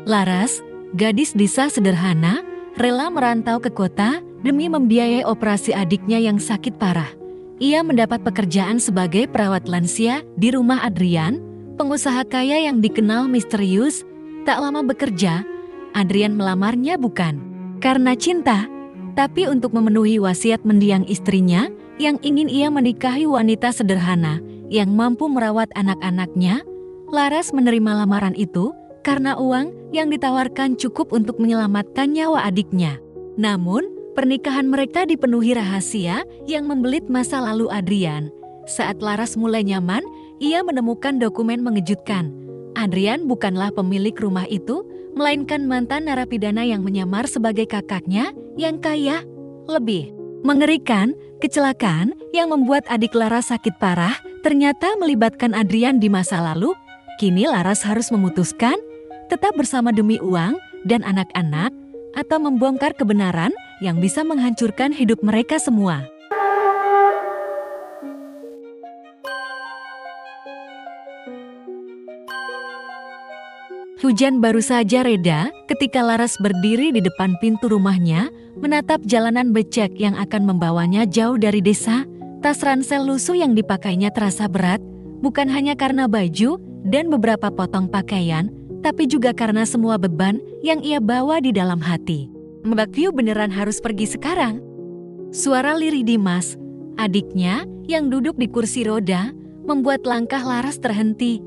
Laras, gadis desa sederhana, rela merantau ke kota demi membiayai operasi adiknya yang sakit parah. Ia mendapat pekerjaan sebagai perawat lansia di rumah Adrian, pengusaha kaya yang dikenal misterius. Tak lama bekerja, Adrian melamarnya bukan karena cinta, tapi untuk memenuhi wasiat mendiang istrinya yang ingin ia menikahi wanita sederhana yang mampu merawat anak-anaknya. Laras menerima lamaran itu karena uang yang ditawarkan cukup untuk menyelamatkan nyawa adiknya. Namun, pernikahan mereka dipenuhi rahasia yang membelit masa lalu Adrian. Saat Laras mulai nyaman, ia menemukan dokumen mengejutkan. Adrian bukanlah pemilik rumah itu, melainkan mantan narapidana yang menyamar sebagai kakaknya yang kaya. Lebih mengerikan, kecelakaan yang membuat adik Laras sakit parah ternyata melibatkan Adrian di masa lalu. Kini Laras harus memutuskan tetap bersama demi uang dan anak-anak atau membongkar kebenaran yang bisa menghancurkan hidup mereka semua. Hujan baru saja reda ketika Laras berdiri di depan pintu rumahnya, menatap jalanan becek yang akan membawanya jauh dari desa. Tas ransel lusuh yang dipakainya terasa berat, bukan hanya karena baju dan beberapa potong pakaian, tapi juga karena semua beban yang ia bawa di dalam hati. Mbak View beneran harus pergi sekarang? Suara lirih Dimas, adiknya yang duduk di kursi roda, membuat langkah Laras terhenti.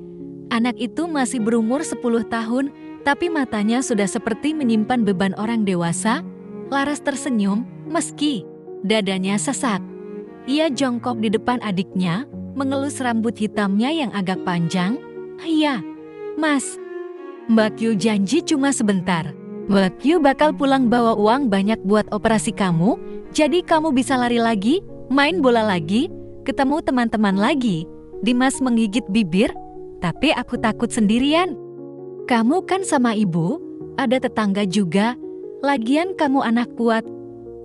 Anak itu masih berumur 10 tahun, tapi matanya sudah seperti menyimpan beban orang dewasa. Laras tersenyum, meski dadanya sesak. Ia jongkok di depan adiknya, mengelus rambut hitamnya yang agak panjang. "Iya, Mas. Mbak Q janji cuma sebentar. Mbak Q bakal pulang bawa uang banyak buat operasi kamu, jadi kamu bisa lari lagi, main bola lagi, ketemu teman-teman lagi." Dimas menggigit bibir, "Tapi aku takut sendirian." "Kamu kan sama ibu, ada tetangga juga. Lagian kamu anak kuat,"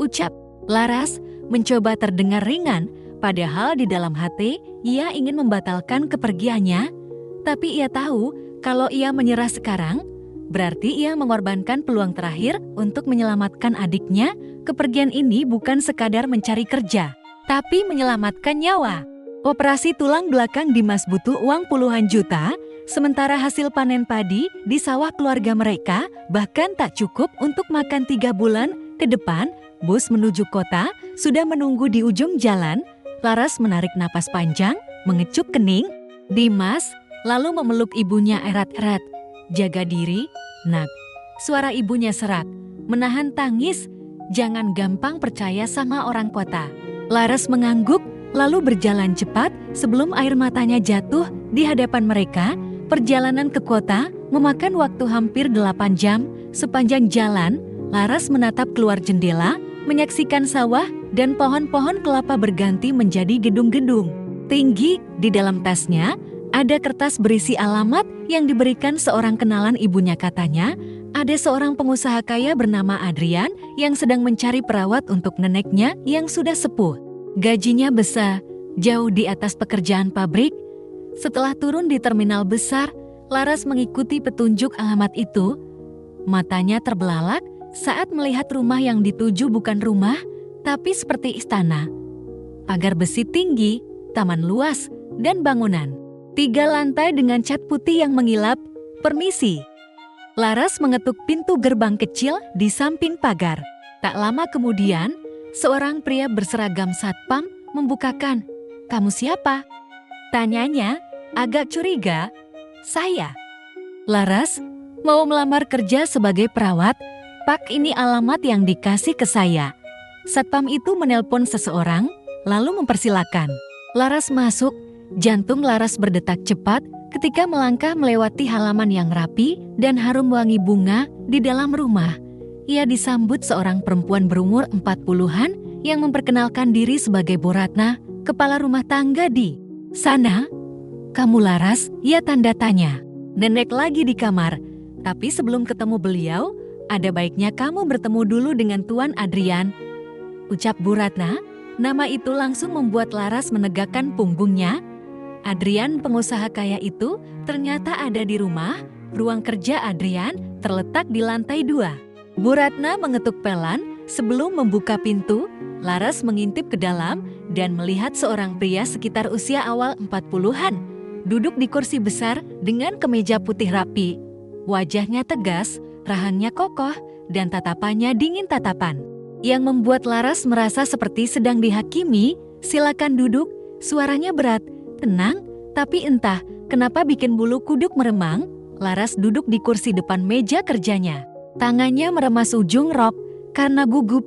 ucap Laras, mencoba terdengar ringan, padahal di dalam hati ia ingin membatalkan kepergiannya. Tapi ia tahu kalau ia menyerah sekarang, berarti ia mengorbankan peluang terakhir untuk menyelamatkan adiknya. Kepergian ini bukan sekadar mencari kerja, tapi menyelamatkan nyawa. Operasi tulang belakang Dimas butuh uang puluhan juta, sementara hasil panen padi di sawah keluarga mereka bahkan tak cukup untuk makan 3 bulan ke depan. Bus menuju kota sudah menunggu di ujung jalan. Laras menarik napas panjang, mengecup kening. Dimas lalu memeluk ibunya erat-erat. "Jaga diri, nak." Suara ibunya serak, menahan tangis. "Jangan gampang percaya sama orang kota." Laras mengangguk, lalu berjalan cepat sebelum air matanya jatuh di hadapan mereka. Perjalanan ke kota memakan waktu hampir 8 jam. Sepanjang jalan, Laras menatap keluar jendela, menyaksikan sawah dan pohon-pohon kelapa berganti menjadi gedung-gedung tinggi. Di dalam tasnya ada kertas berisi alamat yang diberikan seorang kenalan ibunya. Katanya, ada seorang pengusaha kaya bernama Adrian yang sedang mencari perawat untuk neneknya yang sudah sepuh. Gajinya besar, jauh di atas pekerjaan pabrik. Setelah turun di terminal besar, Laras mengikuti petunjuk alamat itu. Matanya terbelalak saat melihat rumah yang dituju bukan rumah, tapi seperti istana. Pagar besi tinggi, taman luas, dan bangunan 3 lantai dengan cat putih yang mengilap. "Permisi." Laras mengetuk pintu gerbang kecil di samping pagar. Tak lama kemudian, seorang pria berseragam satpam membukakan. "Kamu siapa?" tanyanya, agak curiga. "Saya." Laras, "Mau melamar kerja sebagai perawat. Pak, ini alamat yang dikasih ke saya." Satpam itu menelpon seseorang, lalu mempersilakan. Laras masuk, jantung Laras berdetak cepat ketika melangkah melewati halaman yang rapi dan harum wangi bunga. Di dalam rumah, ia disambut seorang perempuan berumur 40-an yang memperkenalkan diri sebagai Bu Ratna, kepala rumah tangga di sana. "Kamu Laras?" ia tanda tanya. "Nenek lagi di kamar, tapi sebelum ketemu beliau, ada baiknya kamu bertemu dulu dengan Tuan Adrian," ucap Bu Ratna. Nama itu langsung membuat Laras menegakkan punggungnya. Adrian, pengusaha kaya itu, ternyata ada di rumah. Ruang kerja Adrian terletak di lantai 2. Bu Ratna mengetuk pelan sebelum membuka pintu. Laras mengintip ke dalam dan melihat seorang pria sekitar usia awal 40-an. Duduk di kursi besar dengan kemeja putih rapi. Wajahnya tegas, rahangnya kokoh, dan tatapannya dingin tatapan. Yang membuat Laras merasa seperti sedang dihakimi. "Silakan duduk," suaranya berat, tenang, tapi entah kenapa bikin bulu kuduk meremang. Laras duduk di kursi depan meja kerjanya. Tangannya meremas ujung rok karena gugup.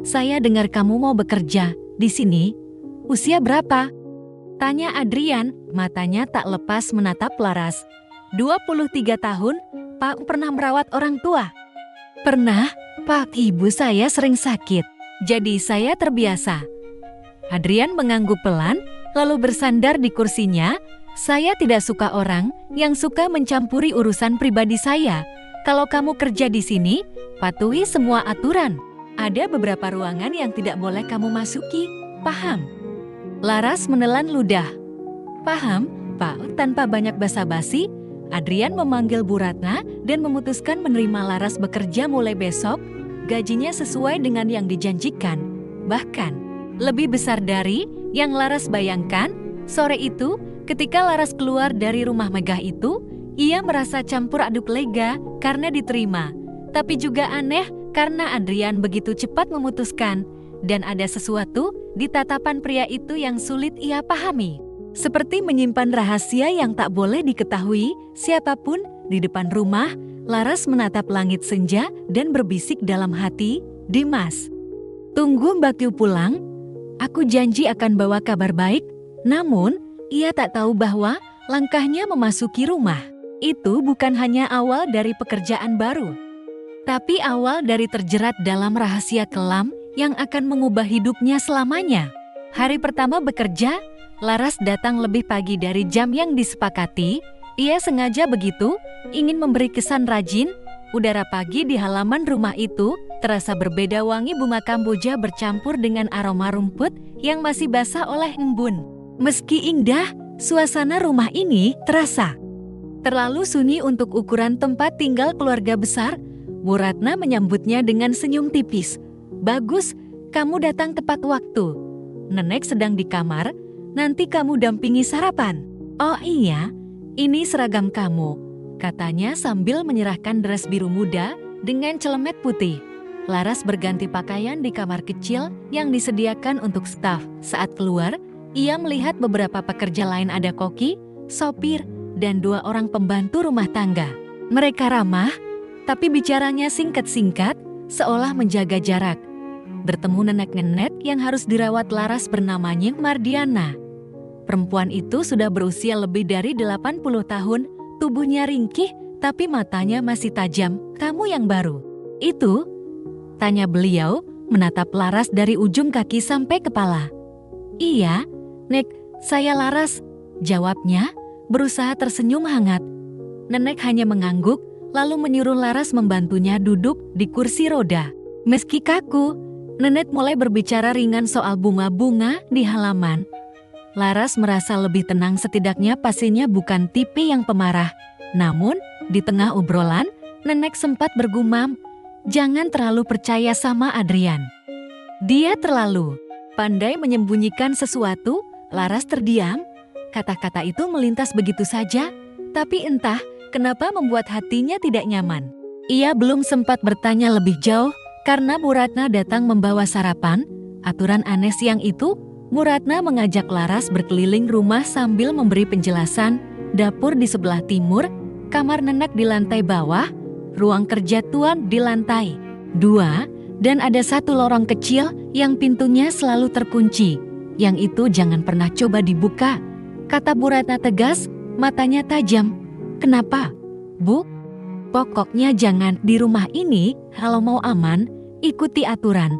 "Saya dengar kamu mau bekerja di sini. Usia berapa?" tanya Adrian, matanya tak lepas menatap Laras. 23 tahun, Pak. Pernah merawat orang tua?" "Pernah, Pak. Ibu saya sering sakit, jadi saya terbiasa." Adrian mengangguk pelan, lalu bersandar di kursinya. "Saya tidak suka orang yang suka mencampuri urusan pribadi saya. Kalau kamu kerja di sini, patuhi semua aturan. Ada beberapa ruangan yang tidak boleh kamu masuki, paham?" Laras menelan ludah. "Paham, Pak." Tanpa banyak basa-basi, Adrian memanggil Bu Ratna dan memutuskan menerima Laras bekerja mulai besok. Gajinya sesuai dengan yang dijanjikan, bahkan lebih besar dari yang Laras bayangkan. Sore itu, ketika Laras keluar dari rumah megah itu, ia merasa campur aduk lega karena diterima, tapi juga aneh karena Adrian begitu cepat memutuskan, dan ada sesuatu di tatapan pria itu yang sulit ia pahami. Seperti menyimpan rahasia yang tak boleh diketahui siapapun. Di depan rumah, Laras menatap langit senja dan berbisik dalam hati, "Dimas, tunggu Mbak Yu pulang. Aku janji akan bawa kabar baik." Namun, ia tak tahu bahwa langkahnya memasuki rumah itu bukan hanya awal dari pekerjaan baru, tapi awal dari terjerat dalam rahasia kelam yang akan mengubah hidupnya selamanya. Hari pertama bekerja, Laras datang lebih pagi dari jam yang disepakati. Ia sengaja begitu, ingin memberi kesan rajin. Udara pagi di halaman rumah itu terasa berbeda, wangi bunga kamboja bercampur dengan aroma rumput yang masih basah oleh embun. Meski indah, suasana rumah ini terasa terlalu sunyi untuk ukuran tempat tinggal keluarga besar. Bu Ratna menyambutnya dengan senyum tipis. "Bagus, kamu datang tepat waktu. Nenek sedang di kamar, nanti kamu dampingi sarapan." "Oh iya, ini seragam kamu," katanya sambil menyerahkan dres biru muda dengan celemet putih. Laras berganti pakaian di kamar kecil yang disediakan untuk staf. Saat keluar, ia melihat beberapa pekerja lain, ada koki, sopir, dan 2 orang pembantu rumah tangga. Mereka ramah, tapi bicaranya singkat-singkat, seolah menjaga jarak. Bertemu nenek-nenek yang harus dirawat Laras bernama Nying Mardiana. Perempuan itu sudah berusia lebih dari 80 tahun, tubuhnya ringkih, tapi matanya masih tajam. "Kamu yang baru itu?" tanya beliau, menatap Laras dari ujung kaki sampai kepala. "Iya, Nek, saya Laras," jawabnya, berusaha tersenyum hangat. Nenek hanya mengangguk, lalu menyuruh Laras membantunya duduk di kursi roda. Meski kaku, Nenek mulai berbicara ringan soal bunga-bunga di halaman. Laras merasa lebih tenang, setidaknya pasiennya bukan tipe yang pemarah. Namun, di tengah obrolan, Nenek sempat bergumam, "Jangan terlalu percaya sama Adrian. Dia terlalu pandai menyembunyikan sesuatu." Laras terdiam. Kata-kata itu melintas begitu saja, tapi entah kenapa membuat hatinya tidak nyaman. Ia belum sempat bertanya lebih jauh karena Bu Ratna datang membawa sarapan. Aturan aneh siang itu, Bu Ratna mengajak Laras berkeliling rumah sambil memberi penjelasan. Dapur di sebelah timur, kamar Nenek di lantai bawah, ruang kerja Tuan di lantai 2, dan ada satu lorong kecil yang pintunya selalu terkunci. Yang itu jangan pernah coba dibuka, kata Bu Ratna tegas, matanya tajam. "Kenapa, Bu?" "Pokoknya jangan di rumah ini. Kalau mau aman, ikuti aturan."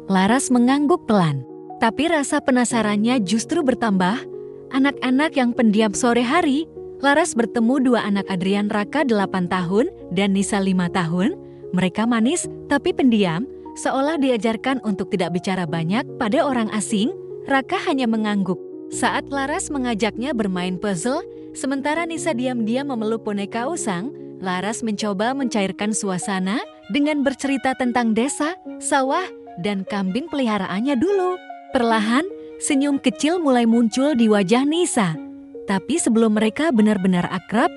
Laras mengangguk pelan, tapi rasa penasarannya justru bertambah. Anak-anak yang pendiam. Sore hari, Laras bertemu 2 anak Adrian, Raka 8 tahun dan Nisa 5 tahun. Mereka manis tapi pendiam, seolah diajarkan untuk tidak bicara banyak pada orang asing. Raka hanya mengangguk saat Laras mengajaknya bermain puzzle, sementara Nisa diam-diam memeluk boneka usang. Laras mencoba mencairkan suasana dengan bercerita tentang desa, sawah, dan kambing peliharaannya dulu. Perlahan, senyum kecil mulai muncul di wajah Nisa. Tapi sebelum mereka benar-benar akrab,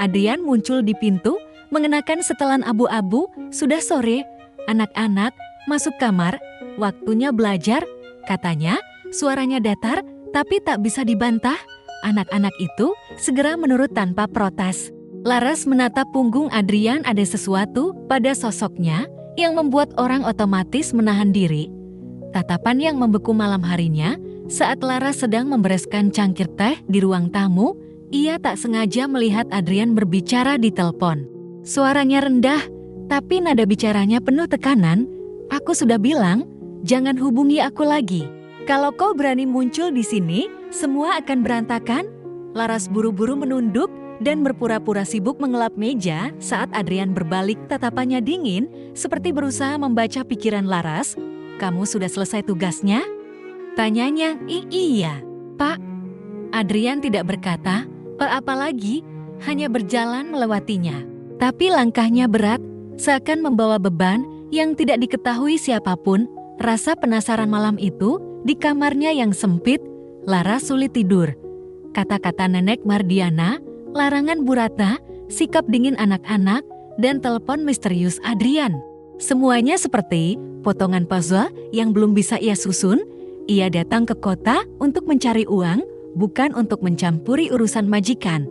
Adrian muncul di pintu mengenakan setelan abu-abu. Sudah sore, anak-anak masuk kamar, waktunya belajar, katanya. Suaranya datar, tapi tak bisa dibantah. Anak-anak itu segera menurut tanpa protes. Laras menatap punggung Adrian, ada sesuatu pada sosoknya yang membuat orang otomatis menahan diri. Tatapan yang membeku malam harinya saat Laras sedang membereskan cangkir teh di ruang tamu, ia tak sengaja melihat Adrian berbicara di telepon. Suaranya rendah, tapi nada bicaranya penuh tekanan. Aku sudah bilang, jangan hubungi aku lagi. Kalau kau berani muncul di sini, semua akan berantakan. Laras buru-buru menunduk dan berpura-pura sibuk mengelap meja saat Adrian berbalik, tatapannya dingin, seperti berusaha membaca pikiran Laras. Kamu sudah selesai tugasnya? Tanyanya. Iya, Pak. Adrian tidak berkata, apa lagi, hanya berjalan melewatinya. Tapi langkahnya berat, seakan membawa beban yang tidak diketahui siapapun. Rasa penasaran malam itu, di kamarnya yang sempit, Laras sulit tidur. Kata-kata Nenek Mardiana, larangan Bu Ratna, sikap dingin anak-anak, dan telepon misterius Adrian. Semuanya seperti potongan puzzle yang belum bisa ia susun. Ia datang ke kota untuk mencari uang, bukan untuk mencampuri urusan majikan.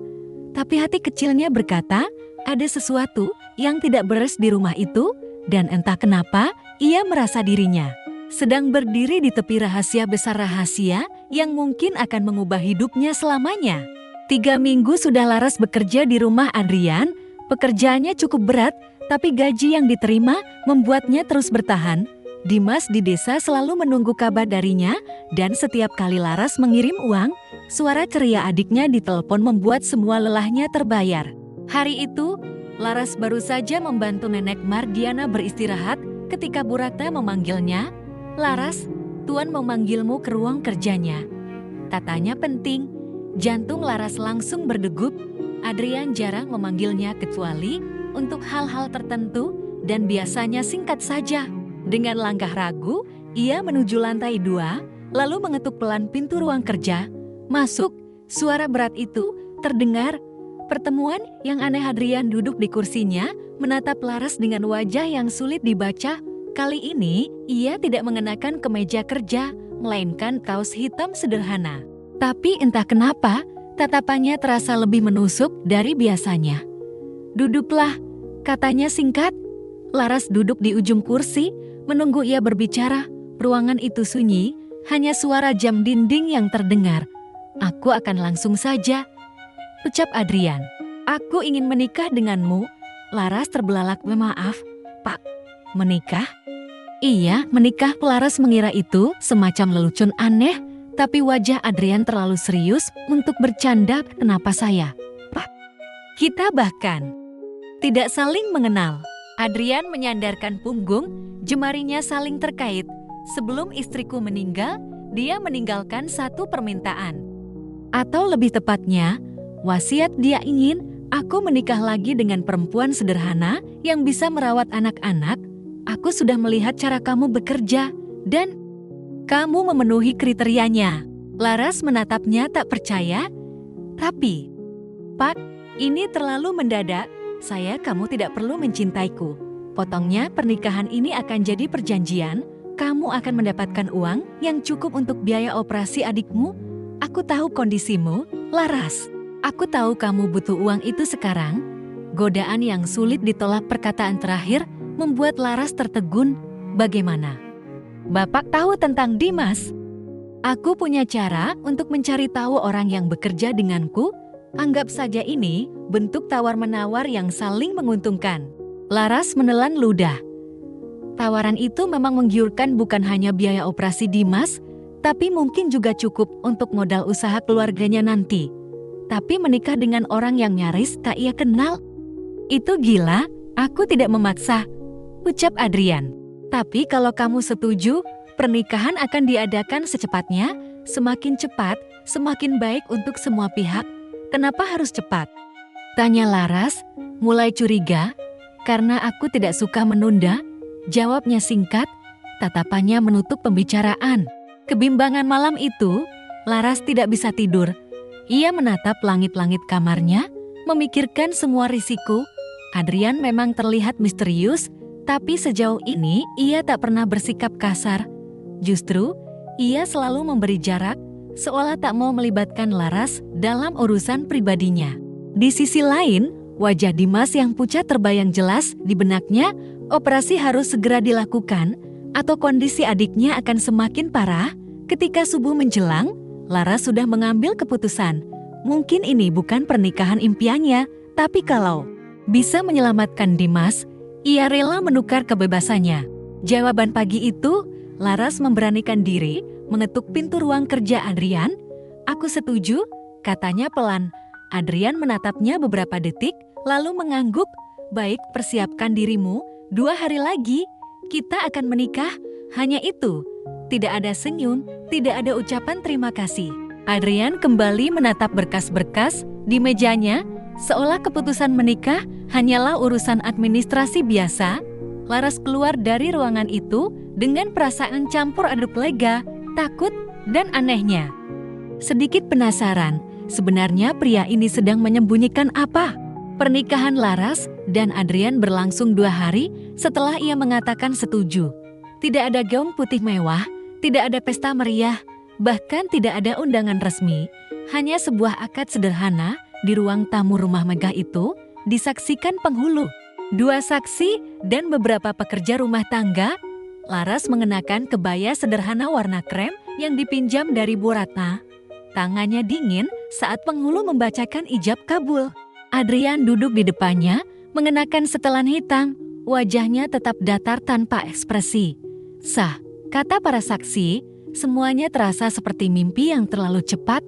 Tapi hati kecilnya berkata, ada sesuatu yang tidak beres di rumah itu, dan entah kenapa, ia merasa dirinya sedang berdiri di tepi rahasia besar, rahasia yang mungkin akan mengubah hidupnya selamanya. 3 minggu sudah Laras bekerja di rumah Adrian. Pekerjaannya cukup berat, tapi gaji yang diterima membuatnya terus bertahan. Dimas di desa selalu menunggu kabar darinya, dan setiap kali Laras mengirim uang, suara ceria adiknya di telepon membuat semua lelahnya terbayar. Hari itu, Laras baru saja membantu Nenek Mardiana beristirahat ketika Bu Ratna memanggilnya. Laras, Tuan memanggilmu ke ruang kerjanya. Katanya penting. Jantung Laras langsung berdegup. Adrian jarang memanggilnya kecuali untuk hal-hal tertentu dan biasanya singkat saja. Dengan langkah ragu, ia menuju lantai 2, lalu mengetuk pelan pintu ruang kerja. Masuk, suara berat itu terdengar. Pertemuan yang aneh, Adrian duduk di kursinya, menatap Laras dengan wajah yang sulit dibaca. Kali ini, ia tidak mengenakan kemeja kerja, melainkan kaos hitam sederhana. Tapi entah kenapa, tatapannya terasa lebih menusuk dari biasanya. Duduklah, katanya singkat. Laras duduk di ujung kursi, menunggu ia berbicara. Ruangan itu sunyi, hanya suara jam dinding yang terdengar. Aku akan langsung saja, ucap Adrian. Aku ingin menikah denganmu. Laras terbelalak. Maaf, Pak. Menikah? Iya, menikah. Laras mengira itu semacam lelucon aneh, tapi wajah Adrian terlalu serius untuk bercanda. Kenapa saya? Pak. Kita bahkan tidak saling mengenal. Adrian menyandarkan punggung, jemarinya saling terkait. Sebelum istriku meninggal, dia meninggalkan satu permintaan. Atau lebih tepatnya, wasiat. Dia ingin aku menikah lagi dengan perempuan sederhana yang bisa merawat anak-anak. Aku sudah melihat cara kamu bekerja, dan kamu memenuhi kriterianya. Laras menatapnya tak percaya. Tapi, Pak, ini terlalu mendadak. Kamu tidak perlu mencintaiku. Potongnya, pernikahan ini akan jadi perjanjian. Kamu akan mendapatkan uang yang cukup untuk biaya operasi adikmu. Aku tahu kondisimu, Laras. Aku tahu kamu butuh uang itu sekarang. Godaan yang sulit ditolak, perkataan terakhir membuat Laras tertegun. Bagaimana? Bapak tahu tentang Dimas? Aku punya cara untuk mencari tahu orang yang bekerja denganku. Anggap saja ini bentuk tawar-menawar yang saling menguntungkan. Laras menelan ludah. Tawaran itu memang menggiurkan, bukan hanya biaya operasi Dimas, tapi mungkin juga cukup untuk modal usaha keluarganya nanti. Tapi menikah dengan orang yang nyaris tak ia kenal? Itu gila. Aku tidak memaksa, ucap Adrian. Tapi kalau kamu setuju, pernikahan akan diadakan secepatnya. Semakin cepat, semakin baik untuk semua pihak. Kenapa harus cepat? Tanya Laras, mulai curiga, karena aku tidak suka menunda. Jawabnya singkat, tatapannya menutup pembicaraan. Kebimbangan malam itu, Laras tidak bisa tidur. Ia menatap langit-langit kamarnya, memikirkan semua risiko. Adrian memang terlihat misterius, tapi sejauh ini ia tak pernah bersikap kasar. Justru, ia selalu memberi jarak, seolah tak mau melibatkan Laras dalam urusan pribadinya. Di sisi lain, wajah Dimas yang pucat terbayang jelas di benaknya, operasi harus segera dilakukan, atau kondisi adiknya akan semakin parah. Ketika subuh menjelang, Laras sudah mengambil keputusan. Mungkin ini bukan pernikahan impiannya, tapi kalau bisa menyelamatkan Dimas, ia rela menukar kebebasannya. Jawaban pagi itu, Laras memberanikan diri mengetuk pintu ruang kerja Adrian. "Aku setuju," katanya pelan. Adrian menatapnya beberapa detik, lalu mengangguk. "Baik, persiapkan dirimu, 2 hari lagi kita akan menikah." Hanya itu. Tidak ada senyum, tidak ada ucapan terima kasih. Adrian kembali menatap berkas-berkas di mejanya, seolah keputusan menikah hanyalah urusan administrasi biasa. Laras keluar dari ruangan itu dengan perasaan campur aduk lega, takut, dan anehnya. Sedikit penasaran, sebenarnya pria ini sedang menyembunyikan apa? Pernikahan Laras dan Adrian berlangsung 2 hari setelah ia mengatakan setuju. Tidak ada gaun putih mewah, tidak ada pesta meriah, bahkan tidak ada undangan resmi. Hanya sebuah akad sederhana di ruang tamu rumah megah itu disaksikan penghulu, 2 saksi, dan beberapa pekerja rumah tangga. Laras mengenakan kebaya sederhana warna krem yang dipinjam dari Bu Ratna. Tangannya dingin saat penghulu membacakan ijab kabul. Adrian duduk di depannya, mengenakan setelan hitam, wajahnya tetap datar tanpa ekspresi. "Sah," kata para saksi, semuanya terasa seperti mimpi yang terlalu cepat.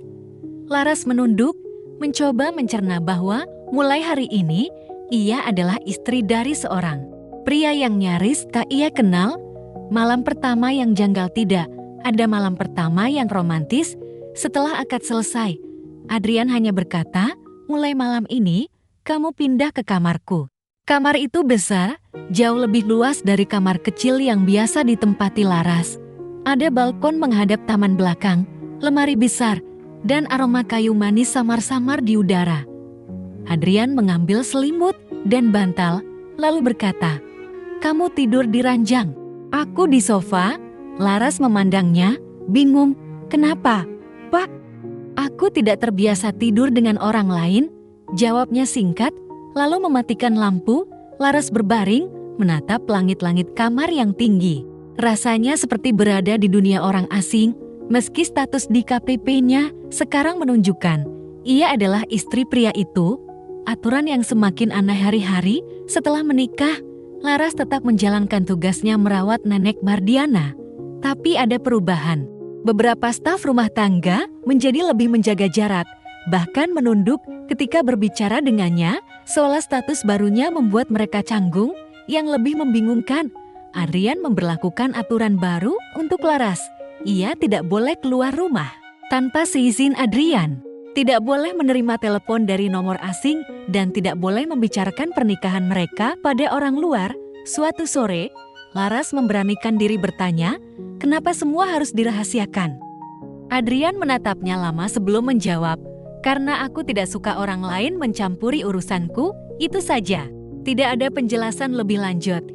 Laras menunduk, mencoba mencerna bahwa mulai hari ini, ia adalah istri dari seorang pria yang nyaris tak ia kenal. Malam pertama yang janggal tidak, ada malam pertama yang romantis. Setelah akad selesai, Adrian hanya berkata, "Mulai malam ini, kamu pindah ke kamarku." Kamar itu besar, jauh lebih luas dari kamar kecil yang biasa ditempati Laras. Ada balkon menghadap taman belakang, lemari besar, dan aroma kayu manis samar-samar di udara. Adrian mengambil selimut dan bantal, lalu berkata, "Kamu tidur di ranjang, aku di sofa." Laras memandangnya, bingung. "Kenapa, Pak?" "Aku tidak terbiasa tidur dengan orang lain," jawabnya singkat, lalu mematikan lampu. Laras berbaring, menatap langit-langit kamar yang tinggi. Rasanya seperti berada di dunia orang asing, meski status di KTP-nya sekarang menunjukkan ia adalah istri pria itu. Aturan yang semakin aneh hari-hari setelah menikah, Laras tetap menjalankan tugasnya merawat nenek Mardiana. Tapi ada perubahan. Beberapa staf rumah tangga menjadi lebih menjaga jarak, bahkan menunduk ketika berbicara dengannya, seolah status barunya membuat mereka canggung. Yang lebih membingungkan, Adrian memberlakukan aturan baru untuk Laras. Ia tidak boleh keluar rumah tanpa seizin Adrian, tidak boleh menerima telepon dari nomor asing, dan tidak boleh membicarakan pernikahan mereka pada orang luar. Suatu sore, Laras memberanikan diri bertanya, "Kenapa semua harus dirahasiakan?" Adrian menatapnya lama sebelum menjawab, "Karena aku tidak suka orang lain mencampuri urusanku, itu saja." Tidak ada penjelasan lebih lanjut.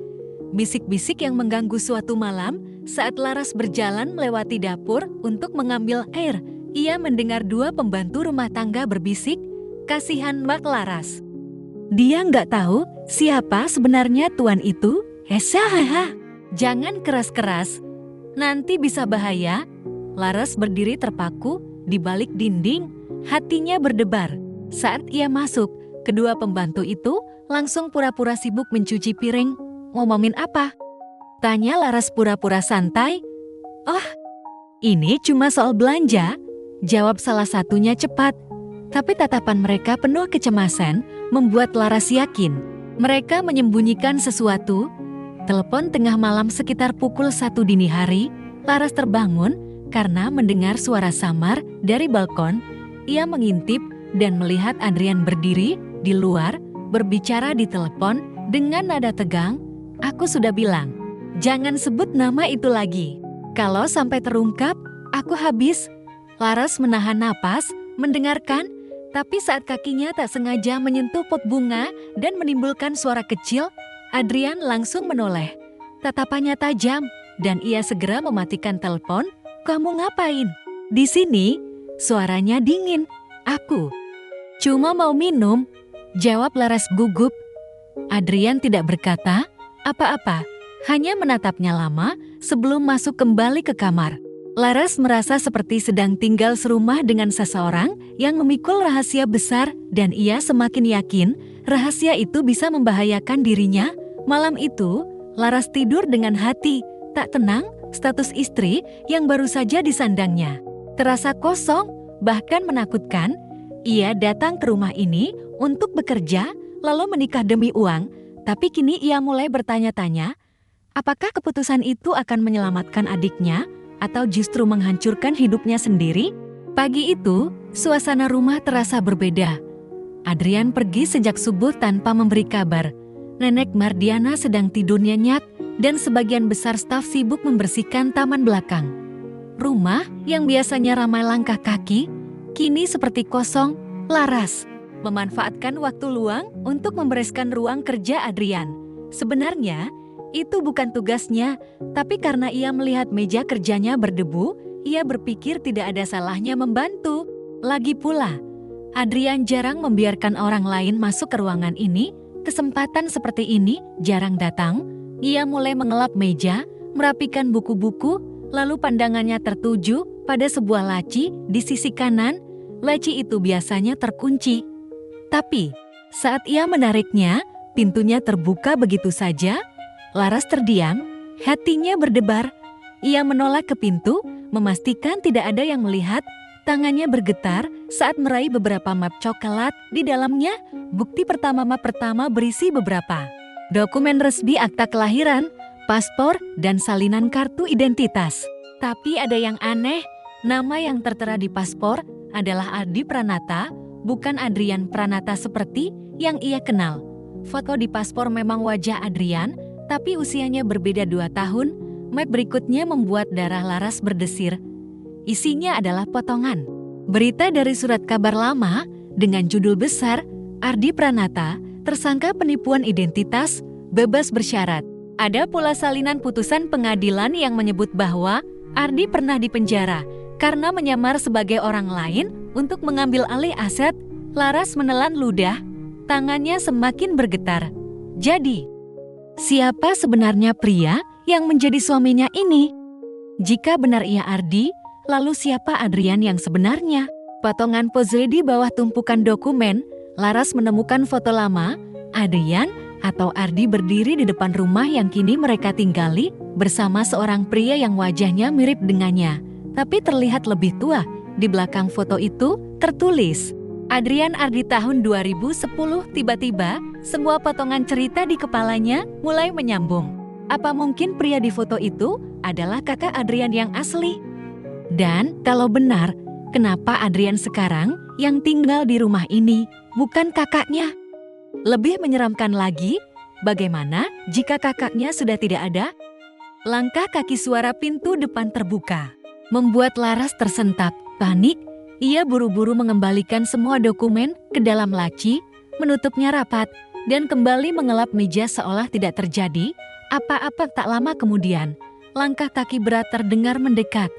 Bisik-bisik yang mengganggu suatu malam saat Laras berjalan melewati dapur untuk mengambil air. Ia mendengar 2 pembantu rumah tangga berbisik, "Kasihan Mbak Laras. Dia nggak tahu siapa sebenarnya tuan itu. Hesahaha. Jangan keras-keras, nanti bisa bahaya." Laras berdiri terpaku di balik dinding, hatinya berdebar. Saat ia masuk, kedua pembantu itu langsung pura-pura sibuk mencuci piring. "Ngomongin apa?" tanya Laras pura-pura santai. "Oh, ini cuma soal belanja," jawab salah satunya cepat. Tapi tatapan mereka penuh kecemasan membuat Laras yakin mereka menyembunyikan sesuatu. Telepon tengah malam sekitar pukul 1 dini hari. Laras terbangun karena mendengar suara samar dari balkon. Ia mengintip dan melihat Adrian berdiri di luar, berbicara di telepon dengan nada tegang. Aku sudah bilang, jangan sebut nama itu lagi. Kalau sampai terungkap, aku habis. Laras menahan napas, mendengarkan, tapi saat kakinya tak sengaja menyentuh pot bunga dan menimbulkan suara kecil, Adrian langsung menoleh. Tatapannya tajam, dan ia segera mematikan telepon. Kamu ngapain? Di sini, suaranya dingin. Aku cuma mau minum, jawab Laras gugup. Adrian tidak berkata apa-apa, hanya menatapnya lama sebelum masuk kembali ke kamar. Laras merasa seperti sedang tinggal serumah dengan seseorang yang memikul rahasia besar dan ia semakin yakin rahasia itu bisa membahayakan dirinya. Malam itu, Laras tidur dengan hati tak tenang. Status istri yang baru saja disandangnya terasa kosong, bahkan menakutkan. Ia datang ke rumah ini untuk bekerja, lalu menikah demi uang, tapi kini ia mulai bertanya-tanya, apakah keputusan itu akan menyelamatkan adiknya atau justru menghancurkan hidupnya sendiri? Pagi itu, suasana rumah terasa berbeda. Adrian pergi sejak subuh tanpa memberi kabar. Nenek Mardiana sedang tidur nyenyak dan sebagian besar staf sibuk membersihkan taman belakang. Rumah yang biasanya ramai langkah kaki, kini seperti kosong. Laras memanfaatkan waktu luang untuk membereskan ruang kerja Adrian. Sebenarnya, itu bukan tugasnya, tapi karena ia melihat meja kerjanya berdebu, ia berpikir tidak ada salahnya membantu. Lagi pula, Adrian jarang membiarkan orang lain masuk ke ruangan ini. Kesempatan seperti ini jarang datang. Ia mulai mengelap meja, merapikan buku-buku, lalu pandangannya tertuju pada sebuah laci di sisi kanan. Laci itu biasanya terkunci. Tapi, saat ia menariknya, pintunya terbuka begitu saja. Laras terdiam, hatinya berdebar. Ia menolak ke pintu, memastikan tidak ada yang melihat. Tangannya bergetar saat meraih beberapa map coklat. Di dalamnya, bukti map pertama berisi beberapa dokumen resmi, akta kelahiran, paspor, dan salinan kartu identitas. Tapi ada yang aneh, nama yang tertera di paspor adalah Ardi Pranata, bukan Adrian Pranata seperti yang ia kenal. Foto di paspor memang wajah Adrian, tapi usianya berbeda 2 tahun. Map berikutnya membuat darah Laras berdesir. Isinya adalah potongan berita dari surat kabar lama dengan judul besar, Ardi Pranata, tersangka penipuan identitas, bebas bersyarat. Ada pula salinan putusan pengadilan yang menyebut bahwa Ardi pernah dipenjara karena menyamar sebagai orang lain untuk mengambil alih aset. Laras menelan ludah, tangannya semakin bergetar. Jadi, siapa sebenarnya pria yang menjadi suaminya ini? Jika benar ia Ardi, lalu siapa Adrian yang sebenarnya? Potongan pose di bawah tumpukan dokumen, Laras menemukan foto lama, Adrian atau Ardi berdiri di depan rumah yang kini mereka tinggali bersama seorang pria yang wajahnya mirip dengannya, tapi terlihat lebih tua. Di belakang foto itu tertulis, Adrian Ardi tahun 2010. Tiba-tiba, semua potongan cerita di kepalanya mulai menyambung. Apa mungkin pria di foto itu adalah kakak Adrian yang asli? Dan kalau benar, kenapa Adrian sekarang yang tinggal di rumah ini bukan kakaknya? Lebih menyeramkan lagi, bagaimana jika kakaknya sudah tidak ada? Langkah kaki, suara pintu depan terbuka membuat Laras tersentak. Panik, ia buru-buru mengembalikan semua dokumen ke dalam laci, menutupnya rapat, dan kembali mengelap meja seolah tidak terjadi apa-apa. Tak lama kemudian, langkah kaki berat terdengar mendekat.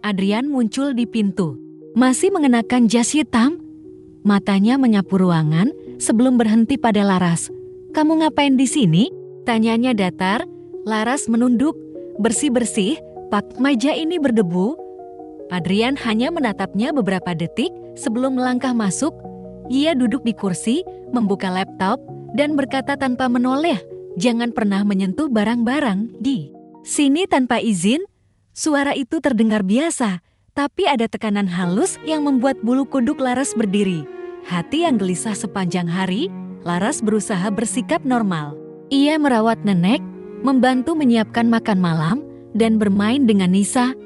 Adrian muncul di pintu, masih mengenakan jas hitam. Matanya menyapu ruangan sebelum berhenti pada Laras. "Kamu ngapain di sini?" tanyanya datar. Laras menunduk. "Bersih-bersih, Pak, meja ini berdebu." Adrian hanya menatapnya beberapa detik sebelum melangkah masuk. Ia duduk di kursi, membuka laptop, dan berkata tanpa menoleh, "Jangan pernah menyentuh barang-barang di sini tanpa izin." Suara itu terdengar biasa, tapi ada tekanan halus yang membuat bulu kuduk Laras berdiri. Hati yang gelisah sepanjang hari, Laras berusaha bersikap normal. Ia merawat nenek, membantu menyiapkan makan malam, dan bermain dengan Nisa.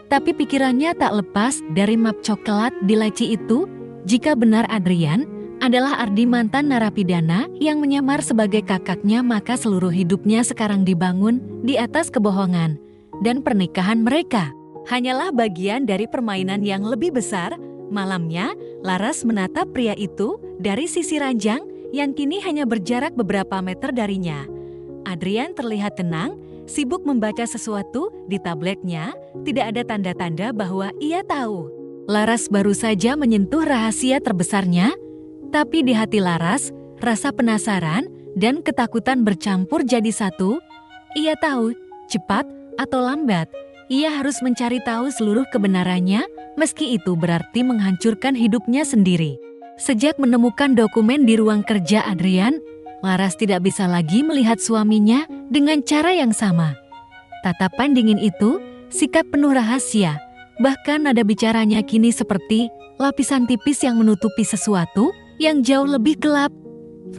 Tapi pikirannya tak lepas dari map coklat di laci itu. Jika benar Adrian adalah Ardi, mantan narapidana yang menyamar sebagai kakaknya, maka seluruh hidupnya sekarang dibangun di atas kebohongan. Dan pernikahan mereka hanyalah bagian dari permainan yang lebih besar. Malamnya, Laras menatap pria itu dari sisi ranjang yang kini hanya berjarak beberapa meter darinya. Adrian terlihat tenang, sibuk membaca sesuatu di tabletnya. Tidak ada tanda-tanda bahwa ia tahu Laras baru saja menyentuh rahasia terbesarnya. Tapi di hati Laras, rasa penasaran dan ketakutan bercampur jadi satu. Ia tahu, cepat atau lambat, ia harus mencari tahu seluruh kebenarannya, meski itu berarti menghancurkan hidupnya sendiri. Sejak menemukan dokumen di ruang kerja Adrian, Laras tidak bisa lagi melihat suaminya dengan cara yang sama. Tatapan dingin itu, sikap penuh rahasia, bahkan nada bicaranya kini seperti lapisan tipis yang menutupi sesuatu yang jauh lebih gelap.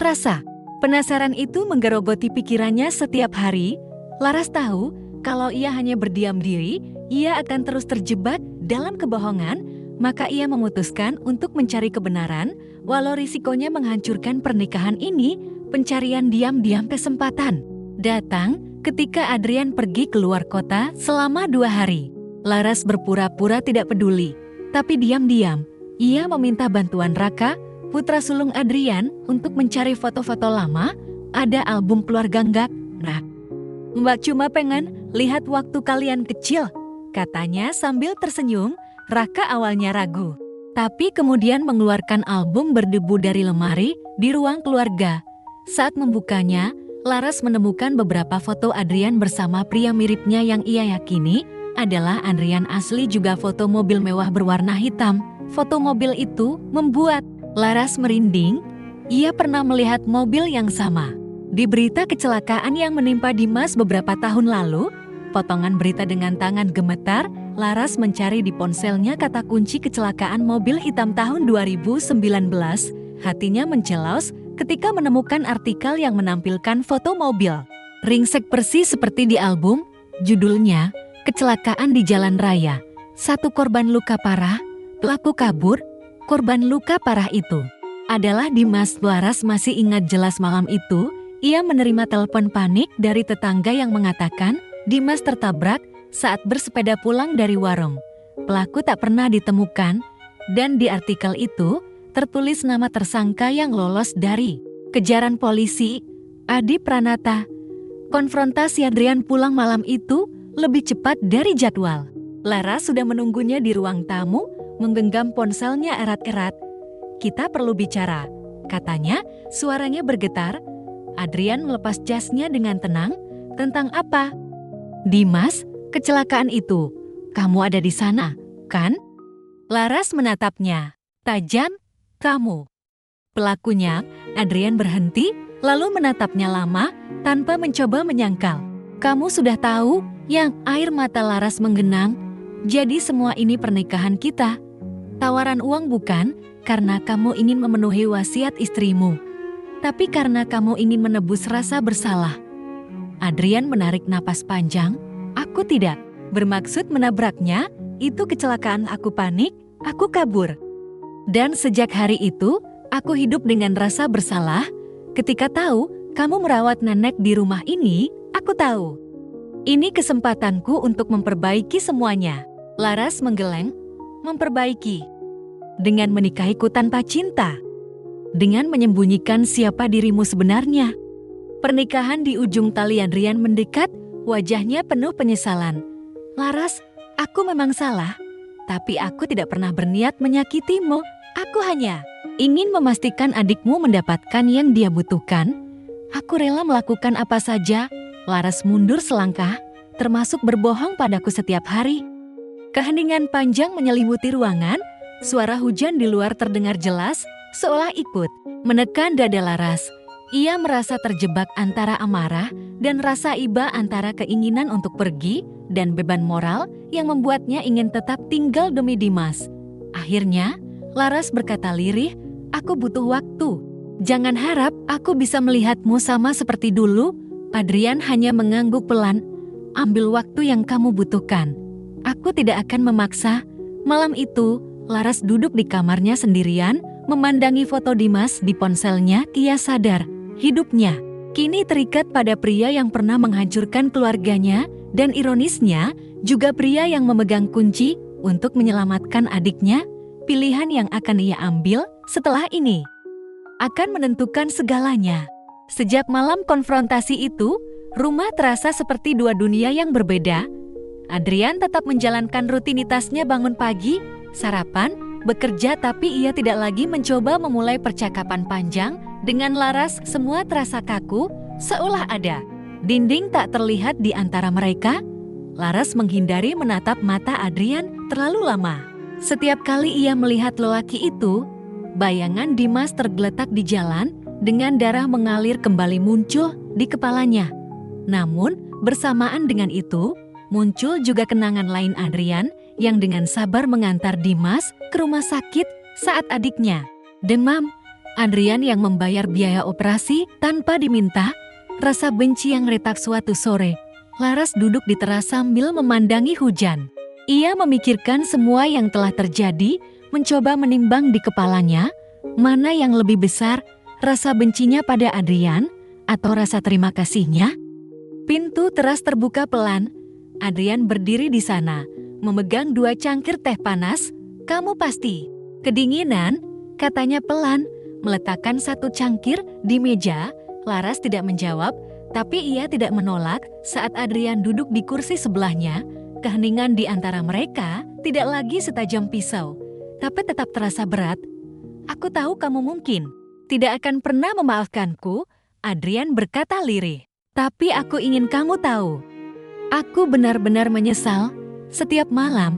Rasa penasaran itu menggerogoti pikirannya setiap hari. Laras tahu kalau ia hanya berdiam diri, ia akan terus terjebak dalam kebohongan, maka ia memutuskan untuk mencari kebenaran, walau risikonya menghancurkan pernikahan ini. Pencarian diam-diam kesempatan datang ketika Adrian pergi keluar kota selama 2 hari. Laras berpura-pura tidak peduli, tapi diam-diam ia meminta bantuan Raka, putra sulung Adrian, untuk mencari foto-foto lama. Ada album keluarga enggak? Nah, Mbak cuma pengen lihat waktu kalian kecil, katanya sambil tersenyum. Raka awalnya ragu, tapi kemudian mengeluarkan album berdebu dari lemari di ruang keluarga. Saat membukanya, Laras menemukan beberapa foto Adrian bersama pria miripnya yang ia yakini adalah Adrian asli, juga foto mobil mewah berwarna hitam. Foto mobil itu membuat Laras merinding. Ia pernah melihat mobil yang sama di berita kecelakaan yang menimpa Dimas beberapa tahun lalu. Potongan berita dengan tangan gemetar, Laras mencari di ponselnya kata kunci kecelakaan mobil hitam tahun 2019. Hatinya mencelos ketika menemukan artikel yang menampilkan foto mobil ringsek persis seperti di album. Judulnya, "Kecelakaan di Jalan Raya. 1 korban luka parah, pelaku kabur." Korban luka parah itu adalah Dimas. Laras masih ingat jelas malam itu, ia menerima telepon panik dari tetangga yang mengatakan Dimas tertabrak saat bersepeda pulang dari warung. Pelaku tak pernah ditemukan, dan di artikel itu tertulis nama tersangka yang lolos dari kejaran polisi, Adi Pranata. Konfrontasi Adrian pulang malam itu lebih cepat dari jadwal. Laras sudah menunggunya di ruang tamu, menggenggam ponselnya erat-erat. "Kita perlu bicara," katanya, suaranya bergetar. Adrian melepas jasnya dengan tenang. "Tentang apa?" "Dimas, kecelakaan itu. Kamu ada di sana, kan?" Laras menatapnya tajam. "Kamu pelakunya?" Adrian berhenti, lalu menatapnya lama tanpa mencoba menyangkal. "Kamu sudah tahu?" Yang air mata Laras menggenang. "Jadi semua ini pernikahan kita. Tawaran uang bukan karena kamu ingin memenuhi wasiat istrimu, tapi karena kamu ingin menebus rasa bersalah." Adrian menarik napas panjang. "Aku tidak bermaksud menabraknya. Itu kecelakaan, aku panik, aku kabur. Dan sejak hari itu, aku hidup dengan rasa bersalah. Ketika tahu kamu merawat nenek di rumah ini, aku tahu ini kesempatanku untuk memperbaiki semuanya." Laras menggeleng. "Memperbaiki? Dengan menikahiku tanpa cinta? Dengan menyembunyikan siapa dirimu sebenarnya?" Pernikahan di ujung tali. Adrian mendekat, wajahnya penuh penyesalan. "Laras, aku memang salah, tapi aku tidak pernah berniat menyakitimu. Aku hanya ingin memastikan adikmu mendapatkan yang dia butuhkan. Aku rela melakukan apa saja." Laras mundur selangkah, "termasuk berbohong padaku setiap hari." Keheningan panjang menyelimuti ruangan. Suara hujan di luar terdengar jelas, seolah ikut menekan dada Laras. Ia merasa terjebak antara amarah dan rasa iba, antara keinginan untuk pergi dan beban moral yang membuatnya ingin tetap tinggal demi Dimas. Akhirnya, Laras berkata lirih, "Aku butuh waktu. Jangan harap aku bisa melihatmu sama seperti dulu." Adrian hanya mengangguk pelan. "Ambil waktu yang kamu butuhkan. Aku tidak akan memaksa." Malam itu, Laras duduk di kamarnya sendirian, Memandangi foto Dimas di ponselnya, ia sadar hidupnya kini terikat pada pria yang pernah menghancurkan keluarganya dan ironisnya juga pria yang memegang kunci untuk menyelamatkan adiknya. Pilihan yang akan ia ambil setelah ini akan menentukan segalanya. Sejak malam konfrontasi itu, rumah terasa seperti dua dunia yang berbeda. Adrian tetap menjalankan rutinitasnya, bangun pagi, sarapan, bekerja, tapi ia tidak lagi mencoba memulai percakapan panjang dengan Laras. Semua terasa kaku, seolah ada dinding tak terlihat di antara mereka. Laras menghindari menatap mata Adrian terlalu lama. Setiap kali ia melihat lelaki itu, bayangan Dimas tergeletak di jalan dengan darah mengalir kembali muncul di kepalanya. Namun, bersamaan dengan itu, muncul juga kenangan lain Adrian yang dengan sabar mengantar Dimas ke rumah sakit saat adiknya demam. Adrian yang membayar biaya operasi tanpa diminta, rasa benci yang retak suatu sore. Laras duduk di teras sambil memandangi hujan. Ia memikirkan semua yang telah terjadi, mencoba menimbang di kepalanya, mana yang lebih besar, rasa bencinya pada Adrian atau rasa terima kasihnya. Pintu teras terbuka pelan. Adrian berdiri di sana, memegang 2 cangkir teh panas. "Kamu pasti kedinginan?" katanya pelan, meletakkan 1 cangkir di meja. Laras tidak menjawab, tapi ia tidak menolak saat Adrian duduk di kursi sebelahnya. Keheningan di antara mereka tidak lagi setajam pisau, tapi tetap terasa berat. "Aku tahu kamu mungkin tidak akan pernah memaafkanku," Adrian berkata lirih. "Tapi aku ingin kamu tahu, aku benar-benar menyesal. Setiap malam,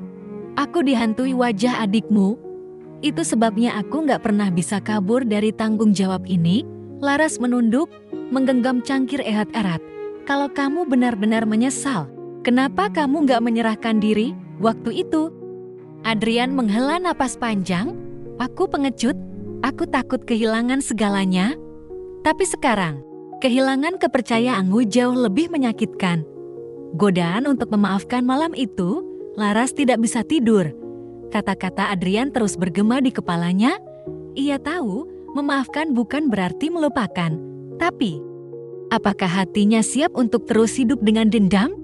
aku dihantui wajah adikmu. Itu sebabnya aku gak pernah bisa kabur dari tanggung jawab ini." Laras menunduk, menggenggam cangkir erat-erat. "Kalau kamu benar-benar menyesal, kenapa kamu gak menyerahkan diri waktu itu?" Adrian menghela napas panjang. "Aku pengecut, aku takut kehilangan segalanya. Tapi sekarang, kehilangan kepercayaanmu jauh lebih menyakitkan." Godaan untuk memaafkan malam itu, Laras tidak bisa tidur. Kata-kata Adrian terus bergema di kepalanya. Ia tahu, memaafkan bukan berarti melupakan. Tapi, apakah hatinya siap untuk terus hidup dengan dendam?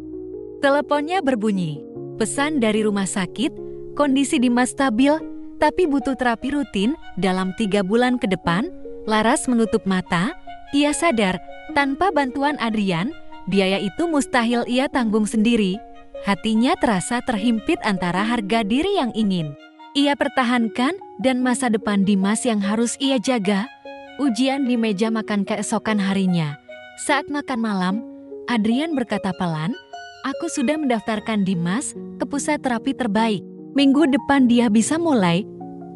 Teleponnya berbunyi. Pesan dari rumah sakit, kondisi Dimas stabil, tapi butuh terapi rutin dalam 3 bulan ke depan. Laras menutup mata. Ia sadar, tanpa bantuan Adrian, biaya itu mustahil ia tanggung sendiri. Hatinya terasa terhimpit antara harga diri yang ingin ia pertahankan dan masa depan Dimas yang harus ia jaga. Ujian di meja makan keesokan harinya. Saat makan malam, Adrian berkata pelan, "Aku sudah mendaftarkan Dimas ke pusat terapi terbaik. Minggu depan dia bisa mulai."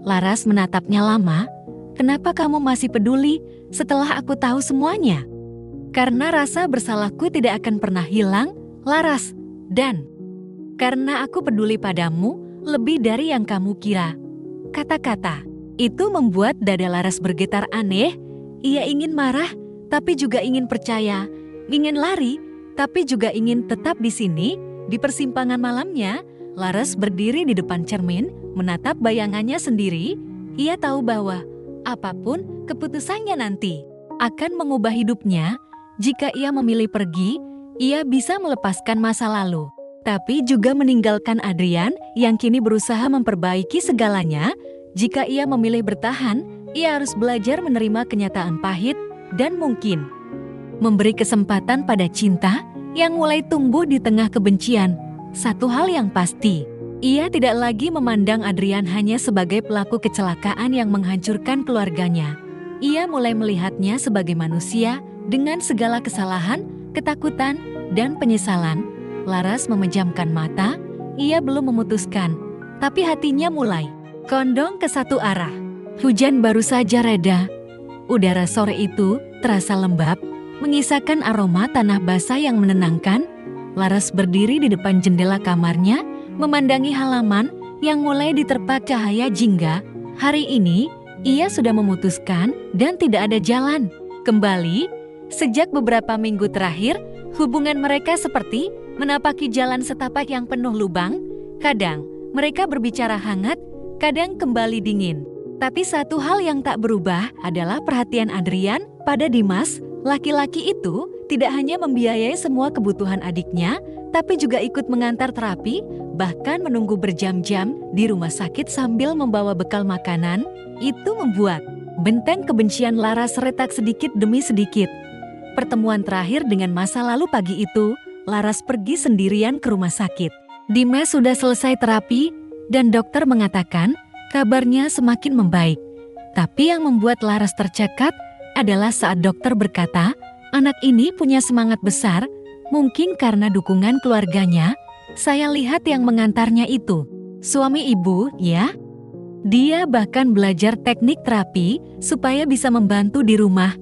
Laras menatapnya lama. "Kenapa kamu masih peduli setelah aku tahu semuanya?" "Karena rasa bersalahku tidak akan pernah hilang, Laras. Dan karena aku peduli padamu lebih dari yang kamu kira." Kata-kata itu membuat dada Laras bergetar aneh. Ia ingin marah, tapi juga ingin percaya. Ingin lari, tapi juga ingin tetap di sini. Di persimpangan malamnya, Laras berdiri di depan cermin, menatap bayangannya sendiri. Ia tahu bahwa apapun keputusannya nanti akan mengubah hidupnya. Jika ia memilih pergi, ia bisa melepaskan masa lalu, tapi juga meninggalkan Adrian yang kini berusaha memperbaiki segalanya. Jika ia memilih bertahan, ia harus belajar menerima kenyataan pahit dan mungkin memberi kesempatan pada cinta yang mulai tumbuh di tengah kebencian. Satu hal yang pasti, ia tidak lagi memandang Adrian hanya sebagai pelaku kecelakaan yang menghancurkan keluarganya. Ia mulai melihatnya sebagai manusia dengan segala kesalahan, ketakutan, dan penyesalan. Laras memejamkan mata. Ia belum memutuskan, tapi hatinya mulai condong ke satu arah. Hujan baru saja reda. Udara sore itu terasa lembab, mengisahkan aroma tanah basah yang menenangkan. Laras berdiri di depan jendela kamarnya, memandangi halaman yang mulai diterpa cahaya jingga. Hari ini, ia sudah memutuskan dan tidak ada jalan kembali. Sejak beberapa minggu terakhir, hubungan mereka seperti menapaki jalan setapak yang penuh lubang. Kadang mereka berbicara hangat, kadang kembali dingin. Tapi satu hal yang tak berubah adalah perhatian Adrian pada Dimas. Laki-laki itu tidak hanya membiayai semua kebutuhan adiknya, tapi juga ikut mengantar terapi, bahkan menunggu berjam-jam di rumah sakit sambil membawa bekal makanan. Itu membuat benteng kebencian Laras retak sedikit demi sedikit. Pertemuan terakhir dengan masa lalu pagi itu, Laras pergi sendirian ke rumah sakit. Dimas sudah selesai terapi, dan dokter mengatakan kabarnya semakin membaik. Tapi yang membuat Laras tercekat adalah saat dokter berkata, anak ini punya semangat besar, mungkin karena dukungan keluarganya. Saya lihat yang mengantarnya itu suami ibu, ya. Dia bahkan belajar teknik terapi supaya bisa membantu di rumah.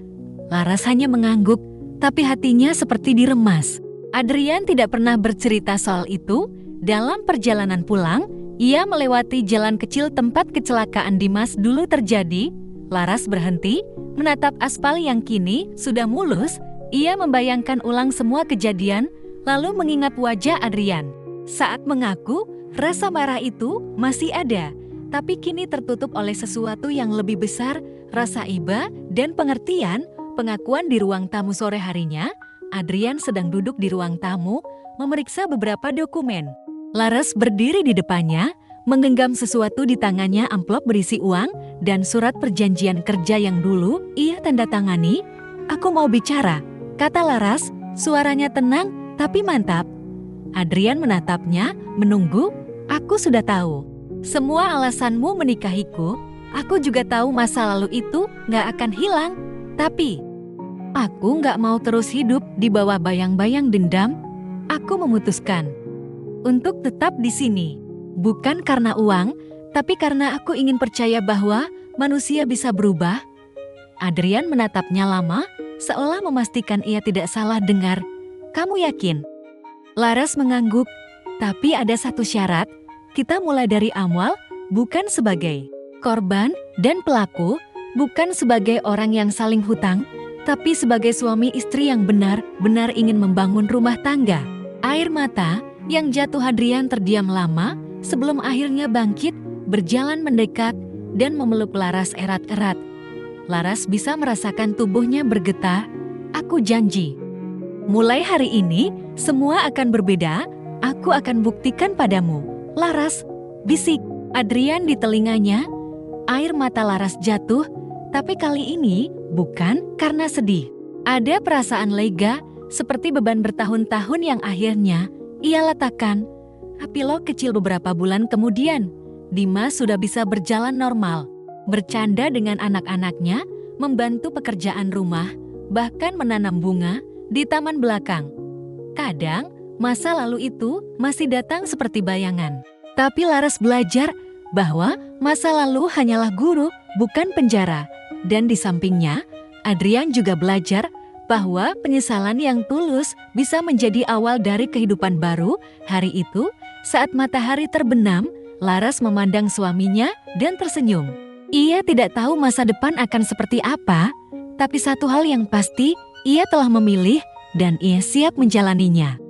Laras hanya mengangguk, tapi hatinya seperti diremas. Adrian tidak pernah bercerita soal itu. Dalam perjalanan pulang, ia melewati jalan kecil tempat kecelakaan Dimas dulu terjadi. Laras berhenti, menatap aspal yang kini sudah mulus. Ia membayangkan ulang semua kejadian, lalu mengingat wajah Adrian. Saat mengaku, rasa marah itu masih ada, tapi kini tertutup oleh sesuatu yang lebih besar, rasa iba dan pengertian. Pengakuan di ruang tamu sore harinya, Adrian sedang duduk di ruang tamu, memeriksa beberapa dokumen. Laras berdiri di depannya, menggenggam sesuatu di tangannya, amplop berisi uang dan surat perjanjian kerja yang dulu ia tanda tangani. Aku mau bicara, kata Laras, suaranya tenang tapi mantap. Adrian menatapnya, menunggu. Aku sudah tahu semua alasanmu menikahiku. Aku juga tahu masa lalu itu gak akan hilang. Tapi aku gak mau terus hidup di bawah bayang-bayang dendam. Aku memutuskan untuk tetap di sini. Bukan karena uang, tapi karena aku ingin percaya bahwa manusia bisa berubah. Adrian menatapnya lama, seolah memastikan ia tidak salah dengar. Kamu yakin? Laras mengangguk. Tapi ada satu syarat. Kita mulai dari awal, bukan sebagai korban dan pelaku, bukan sebagai orang yang saling hutang, tapi sebagai suami istri yang benar-benar ingin membangun rumah tangga. Air mata yang jatuh Adrian terdiam lama sebelum akhirnya bangkit, berjalan mendekat, dan memeluk Laras erat-erat. Laras bisa merasakan tubuhnya bergetar. Aku janji, mulai hari ini semua akan berbeda. Aku akan buktikan padamu. Laras, bisik Adrian di telinganya. Air mata Laras jatuh, tapi kali ini bukan karena sedih. Ada perasaan lega, seperti beban bertahun-tahun yang akhirnya ia letakkan. Epilog kecil beberapa bulan kemudian, Dimas sudah bisa berjalan normal, bercanda dengan anak-anaknya, membantu pekerjaan rumah, bahkan menanam bunga di taman belakang. Kadang, masa lalu itu masih datang seperti bayangan. Tapi Laras belajar bahwa masa lalu hanyalah guru, bukan penjara. Dan di sampingnya, Adrian juga belajar bahwa penyesalan yang tulus bisa menjadi awal dari kehidupan baru. Hari itu, saat matahari terbenam, Laras memandang suaminya dan tersenyum. Ia tidak tahu masa depan akan seperti apa, tapi satu hal yang pasti, ia telah memilih dan ia siap menjalaninya.